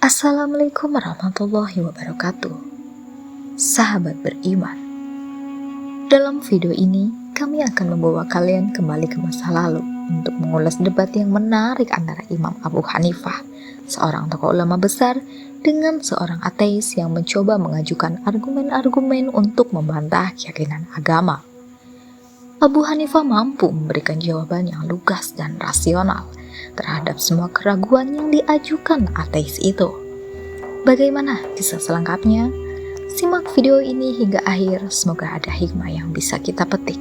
Assalamualaikum warahmatullahi wabarakatuh. Sahabat beriman, dalam video ini kami akan membawa kalian kembali ke masa lalu untuk mengulas debat yang menarik antara Imam Abu Hanifah, seorang tokoh ulama besar, dengan seorang ateis yang mencoba mengajukan argumen-argumen untuk membantah keyakinan agama. Abu Hanifah mampu memberikan jawaban yang lugas dan rasional terhadap semua keraguan yang diajukan ateis itu. Bagaimana kisah selengkapnya? Simak video ini hingga akhir, semoga ada hikmah yang bisa kita petik.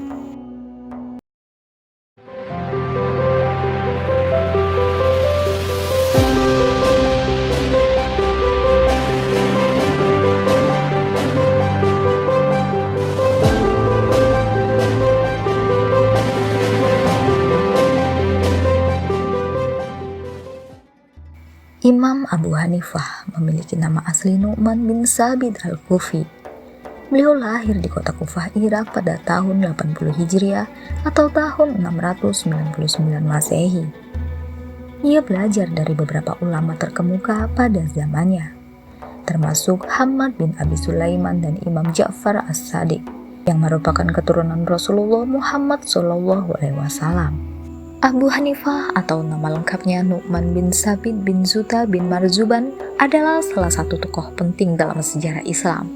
Imam Abu Hanifah memiliki nama asli Nu'man bin Sabit al-Kufi. Beliau lahir di kota Kufah, Irak pada tahun 80 Hijriah atau tahun 699 Masehi. Ia belajar dari beberapa ulama terkemuka pada zamannya, termasuk Hamad bin Abi Sulaiman dan Imam Ja'far as-Sadiq, yang merupakan keturunan Rasulullah Muhammad SAW. Abu Hanifah atau nama lengkapnya Nu'man bin Sabit bin Zuta bin Marzuban adalah salah satu tokoh penting dalam sejarah Islam.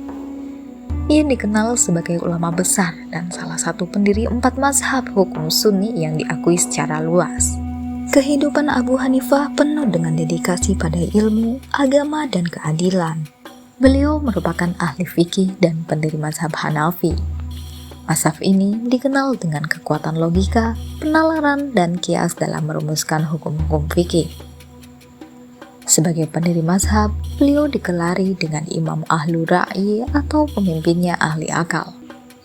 Ia dikenal sebagai ulama besar dan salah satu pendiri 4 mazhab hukum Sunni yang diakui secara luas. Kehidupan Abu Hanifah penuh dengan dedikasi pada ilmu, agama, dan keadilan. Beliau merupakan ahli fikih dan pendiri mazhab Hanafi. Mazhab ini dikenal dengan kekuatan logika, penalaran, dan kias dalam merumuskan hukum-hukum fikih. Sebagai pendiri mazhab, beliau dikelari dengan Imam Ahlu Ra'i atau pemimpinnya ahli akal.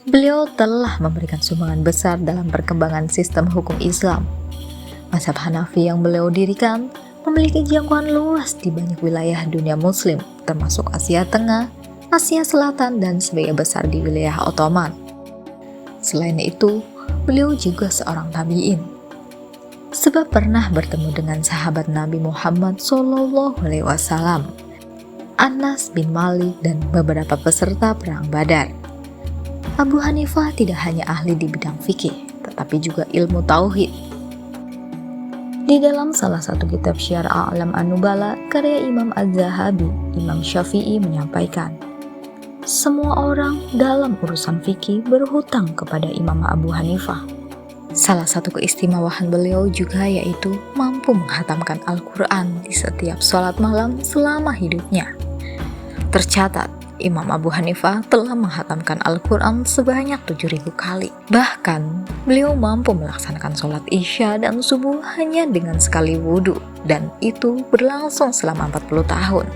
Beliau telah memberikan sumbangan besar dalam perkembangan sistem hukum Islam. Mazhab Hanafi yang beliau dirikan memiliki jangkauan luas di banyak wilayah dunia muslim, termasuk Asia Tengah, Asia Selatan, dan sebagian besar di wilayah Ottoman. Selain itu, beliau juga seorang tabi'in, sebab pernah bertemu dengan sahabat Nabi Muhammad SAW, Anas bin Malik, dan beberapa peserta perang Badar. Abu Hanifah tidak hanya ahli di bidang fikih, tetapi juga ilmu tauhid. Di dalam salah satu kitab Syiar A'lam An-Nubala karya Imam Az-Zahabi, Imam Syafi'i menyampaikan, semua orang dalam urusan fikih berhutang kepada Imam Abu Hanifah. Salah satu keistimewaan beliau juga yaitu mampu menghatamkan Al-Quran di setiap sholat malam selama hidupnya. Tercatat, Imam Abu Hanifah telah menghatamkan Al-Quran sebanyak 7.000 kali. Bahkan, beliau mampu melaksanakan sholat Isya dan subuh hanya dengan sekali wudhu, dan itu berlangsung selama 40 tahun.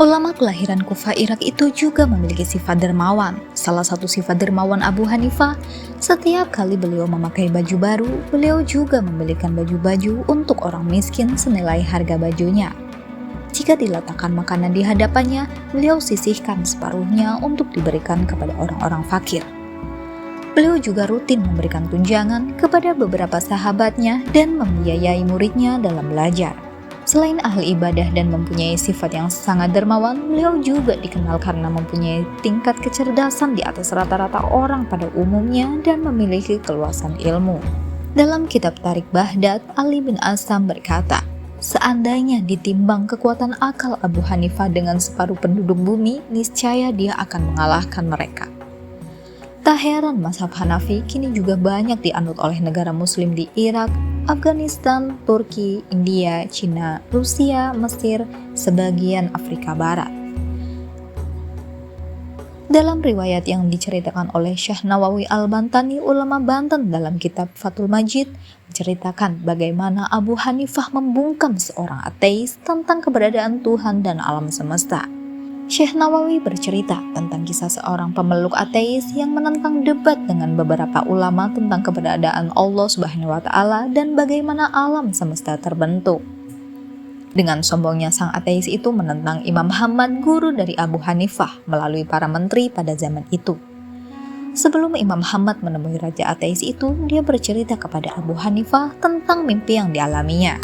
Ulama kelahiran Kufah, Irak itu juga memiliki sifat dermawan. Salah satu sifat dermawan Abu Hanifah, setiap kali beliau memakai baju baru, beliau juga membelikan baju-baju untuk orang miskin senilai harga bajunya. Jika diletakkan makanan di hadapannya, beliau sisihkan separuhnya untuk diberikan kepada orang-orang fakir. Beliau juga rutin memberikan tunjangan kepada beberapa sahabatnya dan membiayai muridnya dalam belajar. Selain ahli ibadah dan mempunyai sifat yang sangat dermawan, beliau juga dikenal karena mempunyai tingkat kecerdasan di atas rata-rata orang pada umumnya dan memiliki keluasan ilmu. Dalam kitab Tarik Baghdad, Ali bin Asam berkata, seandainya ditimbang kekuatan akal Abu Hanifah dengan separuh penduduk bumi, niscaya dia akan mengalahkan mereka. Tak heran mazhab Hanafi kini juga banyak dianut oleh negara muslim di Irak, Afghanistan, Turki, India, Cina, Rusia, Mesir, sebagian Afrika Barat. Dalam riwayat yang diceritakan oleh Syekh Nawawi Al-Bantani, ulama Banten, dalam kitab Fathul Majid, menceritakan bagaimana Abu Hanifah membungkam seorang ateis tentang keberadaan Tuhan dan alam semesta. Syekh Nawawi bercerita tentang kisah seorang pemeluk ateis yang menentang debat dengan beberapa ulama tentang keberadaan Allah Subhanahu wa Ta'ala dan bagaimana alam semesta terbentuk. Dengan sombongnya sang ateis itu menentang Imam Hamad, guru dari Abu Hanifah, melalui para menteri pada zaman itu. Sebelum Imam Hamad menemui raja ateis itu, dia bercerita kepada Abu Hanifah tentang mimpi yang dialaminya.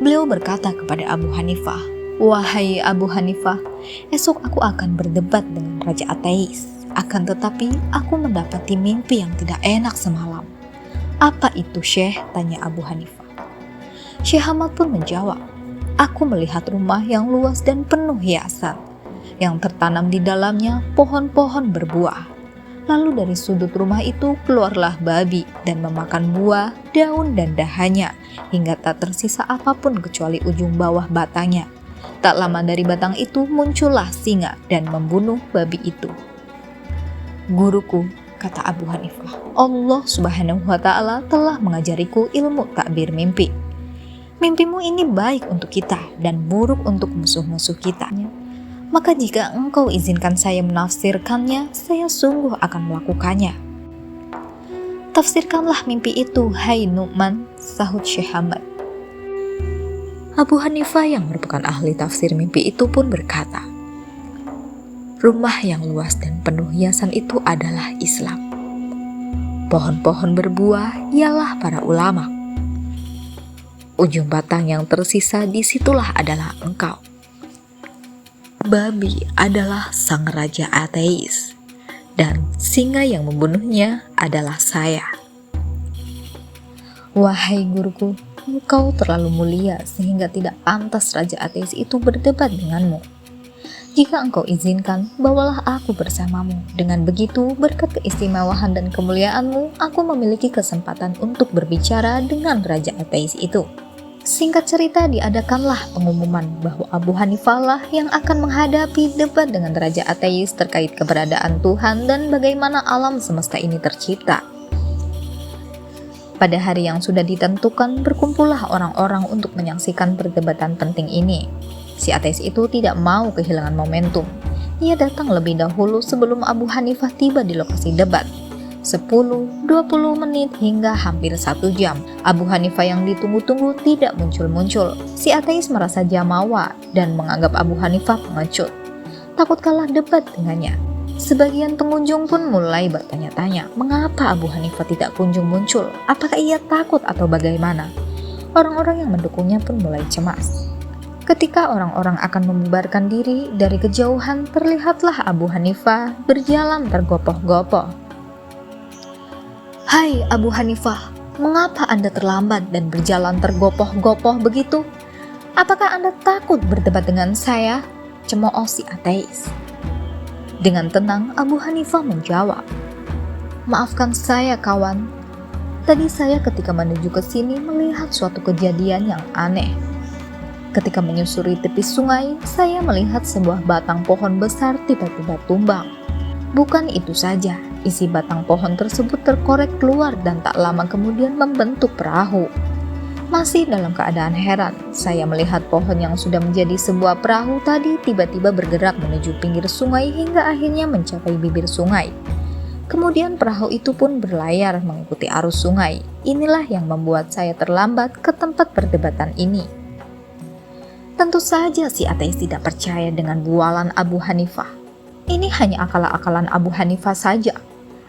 Beliau berkata kepada Abu Hanifah, Wahai Abu Hanifah, esok aku akan berdebat dengan Raja Ateis. Akan tetapi aku mendapati mimpi yang tidak enak semalam. Apa itu, Syekh? Tanya Abu Hanifah. Syekh Ahmad pun menjawab, aku melihat rumah yang luas dan penuh hiasan, yang tertanam di dalamnya pohon-pohon berbuah. Lalu dari sudut rumah itu keluarlah babi dan memakan buah, daun dan dahannya, hingga tak tersisa apapun kecuali ujung bawah batangnya. Tak lama dari batang itu muncullah singa dan membunuh babi itu. Guruku, kata Abu Hanifah, Allah Subhanahu wa Ta'ala telah mengajariku ilmu takbir mimpi. Mimpimu ini baik untuk kita dan buruk untuk musuh-musuh kita. Maka jika engkau izinkan saya menafsirkannya, saya sungguh akan melakukannya. Tafsirkanlah mimpi itu, hai Nu'man, sahut Syekh Ahmad. Abu Hanifah yang merupakan ahli tafsir mimpi itu pun berkata, rumah yang luas dan penuh hiasan itu adalah Islam. Pohon-pohon berbuah ialah para ulama. Ujung batang yang tersisa disitulah adalah engkau. Babi adalah sang raja ateis, dan singa yang membunuhnya adalah saya. Wahai guruku, engkau terlalu mulia sehingga tidak pantas raja ateis itu berdebat denganmu. Jika engkau izinkan, bawalah aku bersamamu. Dengan begitu, berkat keistimewaan dan kemuliaanmu, aku memiliki kesempatan untuk berbicara dengan raja ateis itu. Singkat cerita, diadakanlah pengumuman bahwa Abu Hanifah lah yang akan menghadapi debat dengan raja ateis terkait keberadaan Tuhan dan bagaimana alam semesta ini tercipta. Pada hari yang sudah ditentukan, berkumpullah orang-orang untuk menyaksikan perdebatan penting ini. Si ateis itu tidak mau kehilangan momentum. Ia datang lebih dahulu sebelum Abu Hanifah tiba di lokasi debat. 10, 20 menit hingga hampir 1 jam. Abu Hanifah yang ditunggu-tunggu tidak muncul-muncul. Si ateis merasa jamawa dan menganggap Abu Hanifah pengecut. Takut kalah debat dengannya. Sebagian pengunjung pun mulai bertanya-tanya, mengapa Abu Hanifah tidak kunjung muncul? Apakah ia takut atau bagaimana? Orang-orang yang mendukungnya pun mulai cemas. Ketika orang-orang akan membubarkan diri, dari kejauhan terlihatlah Abu Hanifah berjalan tergopoh-gopoh. Hai Abu Hanifah, mengapa Anda terlambat dan berjalan tergopoh-gopoh begitu? Apakah Anda takut berdebat dengan saya? Cemooh si ateis. Dengan tenang, Abu Hanifah menjawab, maafkan saya kawan, tadi saya ketika menuju ke sini melihat suatu kejadian yang aneh. Ketika menyusuri tepi sungai, saya melihat sebuah batang pohon besar tiba-tiba tumbang. Bukan itu saja, isi batang pohon tersebut terkorek keluar dan tak lama kemudian membentuk perahu. Masih dalam keadaan heran, saya melihat pohon yang sudah menjadi sebuah perahu tadi tiba-tiba bergerak menuju pinggir sungai hingga akhirnya mencapai bibir sungai. Kemudian perahu itu pun berlayar mengikuti arus sungai. Inilah yang membuat saya terlambat ke tempat perdebatan ini. Tentu saja si ateis tidak percaya dengan bualan Abu Hanifah. Ini hanya akal-akalan Abu Hanifah saja.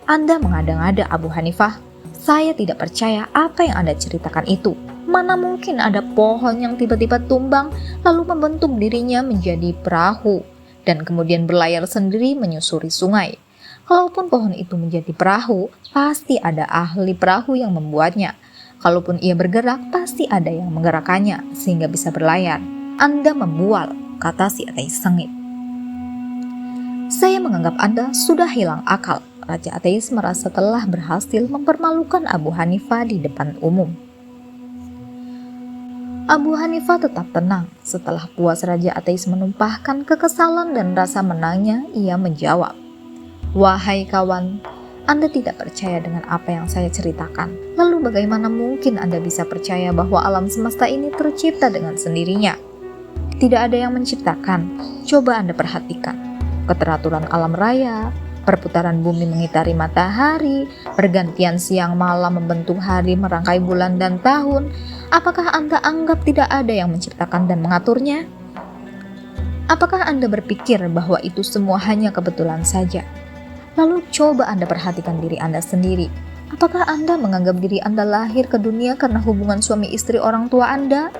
Anda mengada-ngada Abu Hanifah. Saya tidak percaya apa yang Anda ceritakan itu. Mana mungkin ada pohon yang tiba-tiba tumbang lalu membentuk dirinya menjadi perahu dan kemudian berlayar sendiri menyusuri sungai. Kalaupun pohon itu menjadi perahu, pasti ada ahli perahu yang membuatnya. Kalaupun ia bergerak, pasti ada yang menggerakkannya sehingga bisa berlayar. Anda membual, kata si ateis sengit. Saya menganggap Anda sudah hilang akal. Raja ateis merasa telah berhasil mempermalukan Abu Hanifah di depan umum. Abu Hanifah tetap tenang. Setelah puas raja ateis menumpahkan kekesalan dan rasa menangnya, ia menjawab, wahai kawan, Anda tidak percaya dengan apa yang saya ceritakan. Lalu bagaimana mungkin Anda bisa percaya bahwa alam semesta ini tercipta dengan sendirinya? Tidak ada yang menciptakan. Coba Anda perhatikan. Keteraturan alam raya, perputaran bumi mengitari matahari, pergantian siang malam membentuk hari merangkai bulan dan tahun. Apakah Anda anggap tidak ada yang menciptakan dan mengaturnya? Apakah Anda berpikir bahwa itu semua hanya kebetulan saja? Lalu coba Anda perhatikan diri Anda sendiri. Apakah Anda menganggap diri Anda lahir ke dunia karena hubungan suami istri orang tua Anda?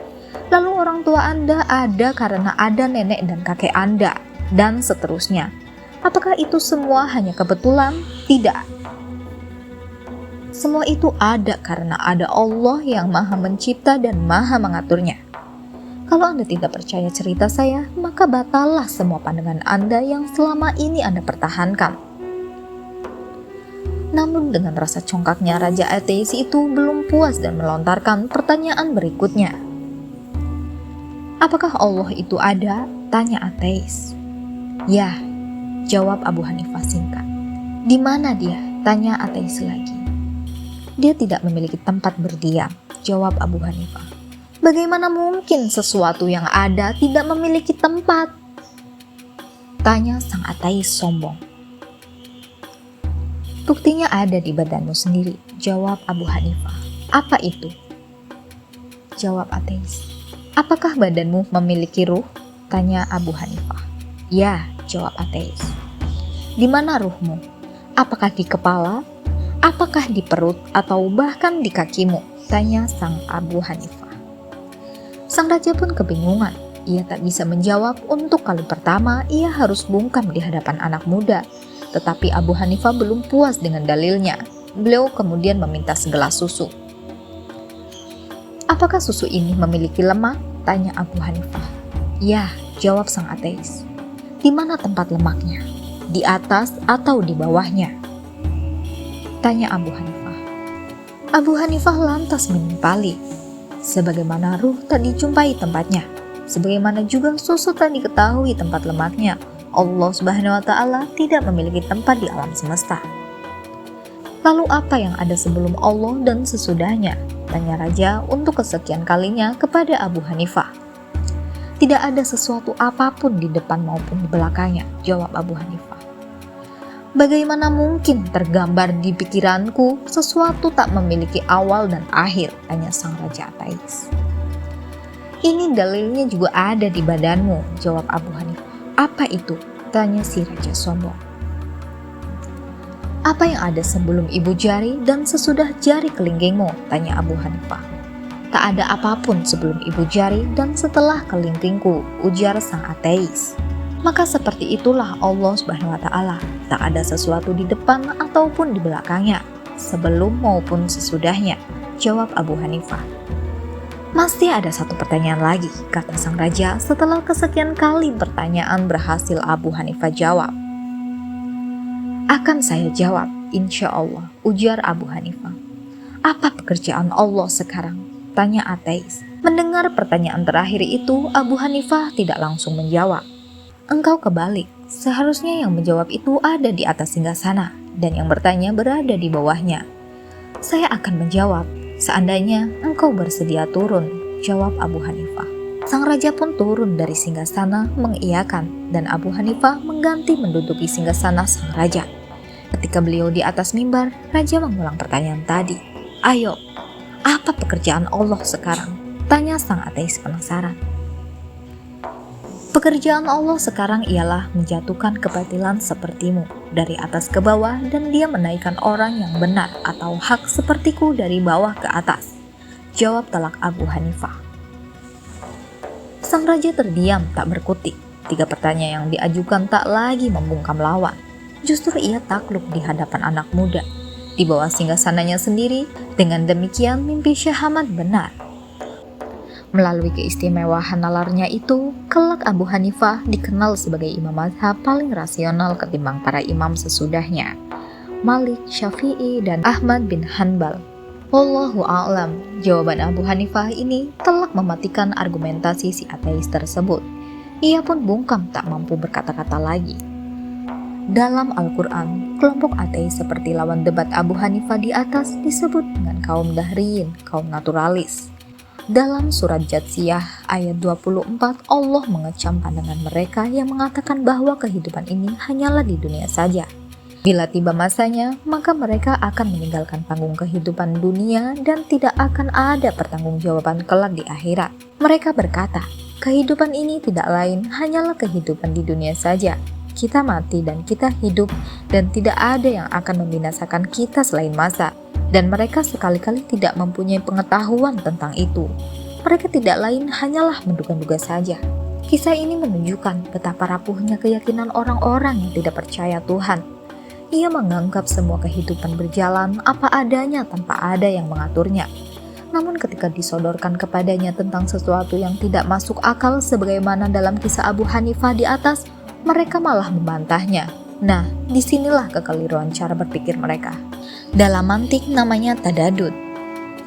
Lalu orang tua Anda ada karena ada nenek dan kakek Anda, dan seterusnya. Apakah itu semua hanya kebetulan? Tidak. Semua itu ada karena ada Allah yang Maha Mencipta dan Maha Mengaturnya. Kalau Anda tidak percaya cerita saya, maka batallah semua pandangan Anda yang selama ini Anda pertahankan. Namun dengan rasa congkaknya, Raja Ateis itu belum puas dan melontarkan pertanyaan berikutnya. Apakah Allah itu ada? Tanya ateis. Ya, jawab Abu Hanifah singkat. Di mana dia? Tanya ateis lagi. Dia tidak memiliki tempat berdiam, jawab Abu Hanifah. Bagaimana mungkin sesuatu yang ada tidak memiliki tempat? Tanya sang ateis sombong. Buktinya ada di badanmu sendiri, jawab Abu Hanifah. Apa itu? Jawab ateis. Apakah badanmu memiliki ruh? Tanya Abu Hanifah. Ya, jawab ateis. Di mana ruhmu? Apakah di kepala? Apakah di perut atau bahkan di kakimu? Tanya sang Abu Hanifah. Sang raja pun kebingungan. Ia tak bisa menjawab. Untuk kali pertama, ia harus bungkam di hadapan anak muda. Tetapi Abu Hanifah belum puas dengan dalilnya. Beliau kemudian meminta segelas susu. Apakah susu ini memiliki lemak? Tanya Abu Hanifah. Ya, jawab sang ateis. Di mana tempat lemaknya? Di atas atau di bawahnya? Tanya Abu Hanifah. Abu Hanifah lantas menimpali. Sebagaimana ruh tak dijumpai tempatnya, sebagaimana juga susu tak diketahui tempat lemaknya, Allah Subhanahu wa Ta'ala tidak memiliki tempat di alam semesta. Lalu apa yang ada sebelum Allah dan sesudahnya? Tanya raja untuk kesekian kalinya kepada Abu Hanifah. Tidak ada sesuatu apapun di depan maupun di belakangnya, jawab Abu Hanifah. Bagaimana mungkin tergambar di pikiranku sesuatu tak memiliki awal dan akhir? Tanya sang raja ateis. Ini dalilnya juga ada di badanmu, jawab Abu Hanifah. Apa itu? Tanya si raja sombong. Apa yang ada sebelum ibu jari dan sesudah jari kelingkingmu? Tanya Abu Hanifah. Tak ada apapun sebelum ibu jari dan setelah kelingkingku, ujar sang ateis. Maka seperti itulah Allah Subhanahu wa Ta'ala. Tak ada sesuatu di depan ataupun di belakangnya, sebelum maupun sesudahnya, jawab Abu Hanifah. Masih ada satu pertanyaan lagi, kata sang raja setelah kesekian kali pertanyaan berhasil Abu Hanifah jawab. Akan saya jawab, insya Allah, ujar Abu Hanifah. Apa pekerjaan Allah sekarang? Tanya ateis. Mendengar pertanyaan terakhir itu, Abu Hanifah tidak langsung menjawab. Engkau kebalik, seharusnya yang menjawab itu ada di atas singgasana, dan yang bertanya berada di bawahnya. Saya akan menjawab, seandainya engkau bersedia turun, jawab Abu Hanifah. Sang raja pun turun dari singgasana mengiyakan, dan Abu Hanifah mengganti menduduki singgasana sang raja. Ketika beliau di atas mimbar, raja mengulang pertanyaan tadi. Ayo, apa pekerjaan Allah sekarang? Tanya sang ateis penasaran. Pekerjaan Allah sekarang ialah menjatuhkan kebatilan sepertimu dari atas ke bawah, dan dia menaikkan orang yang benar atau hak sepertiku dari bawah ke atas, jawab telak Abu Hanifah. Sang raja terdiam tak berkutik. 3 pertanyaan yang diajukan tak lagi membungkam lawan. Justru ia takluk di hadapan anak muda, di bawah singgasananya sendiri. Dengan demikian mimpi Syekh Ahmad benar. Melalui keistimewaan nalarnya itu, kelak Abu Hanifah dikenal sebagai imam mazhab paling rasional ketimbang para imam sesudahnya, Malik, Syafi'i, dan Ahmad bin Hanbal. Wallahu a'lam. Jawaban Abu Hanifah ini telak mematikan argumentasi si ateis tersebut. Ia pun bungkam tak mampu berkata-kata lagi. Dalam Al-Quran, kelompok ateis seperti lawan debat Abu Hanifah di atas disebut dengan kaum dahriyin, kaum naturalis. Dalam surat Jatsiyah ayat 24, Allah mengecam pandangan mereka yang mengatakan bahwa kehidupan ini hanyalah di dunia saja. Bila tiba masanya, maka mereka akan meninggalkan panggung kehidupan dunia dan tidak akan ada pertanggungjawaban kelak di akhirat. Mereka berkata, kehidupan ini tidak lain hanyalah kehidupan di dunia saja. Kita mati dan kita hidup, dan tidak ada yang akan membinasakan kita selain masa. Dan mereka sekali-kali tidak mempunyai pengetahuan tentang itu. Mereka tidak lain hanyalah menduga-duga saja. Kisah ini menunjukkan betapa rapuhnya keyakinan orang-orang yang tidak percaya Tuhan. Ia menganggap semua kehidupan berjalan apa adanya tanpa ada yang mengaturnya. Namun ketika disodorkan kepadanya tentang sesuatu yang tidak masuk akal sebagaimana dalam kisah Abu Hanifah di atas, mereka malah membantahnya. Nah, disinilah kekeliruan cara berpikir mereka. Dalam mantik namanya tadadud.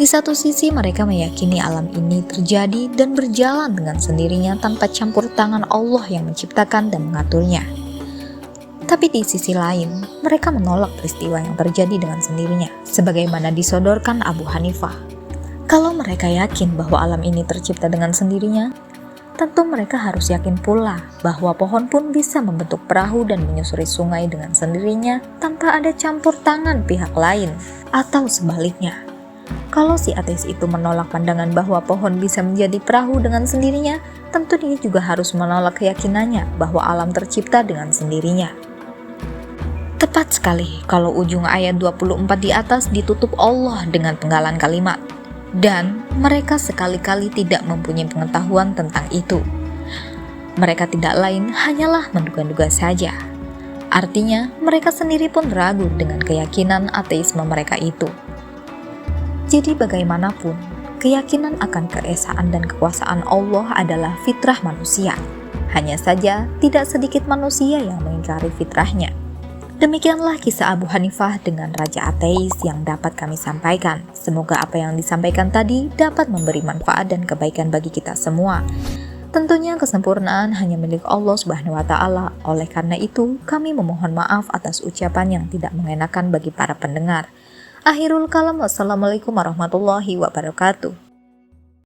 Di satu sisi mereka meyakini alam ini terjadi dan berjalan dengan sendirinya tanpa campur tangan Allah yang menciptakan dan mengaturnya. Tapi di sisi lain, mereka menolak peristiwa yang terjadi dengan sendirinya, sebagaimana disodorkan Abu Hanifah. Kalau mereka yakin bahwa alam ini tercipta dengan sendirinya, tentu mereka harus yakin pula bahwa pohon pun bisa membentuk perahu dan menyusuri sungai dengan sendirinya tanpa ada campur tangan pihak lain, atau sebaliknya. Kalau si ateis itu menolak pandangan bahwa pohon bisa menjadi perahu dengan sendirinya, tentu dia juga harus menolak keyakinannya bahwa alam tercipta dengan sendirinya. Tepat sekali kalau ujung ayat 24 di atas ditutup Allah dengan penggalan kalimat, dan mereka sekali-kali tidak mempunyai pengetahuan tentang itu. Mereka tidak lain hanyalah menduga-duga saja. Artinya, mereka sendiri pun ragu dengan keyakinan ateisme mereka itu. Jadi bagaimanapun, keyakinan akan keesaan dan kekuasaan Allah adalah fitrah manusia. Hanya saja, tidak sedikit manusia yang mengingkari fitrahnya. Demikianlah kisah Abu Hanifah dengan Raja Ateis yang dapat kami sampaikan. Semoga apa yang disampaikan tadi dapat memberi manfaat dan kebaikan bagi kita semua. Tentunya kesempurnaan hanya milik Allah Subhanahu wa Ta'ala. Oleh karena itu, kami memohon maaf atas ucapan yang tidak mengenakan bagi para pendengar. Akhirul kalam, wassalamualaikum warahmatullahi wabarakatuh.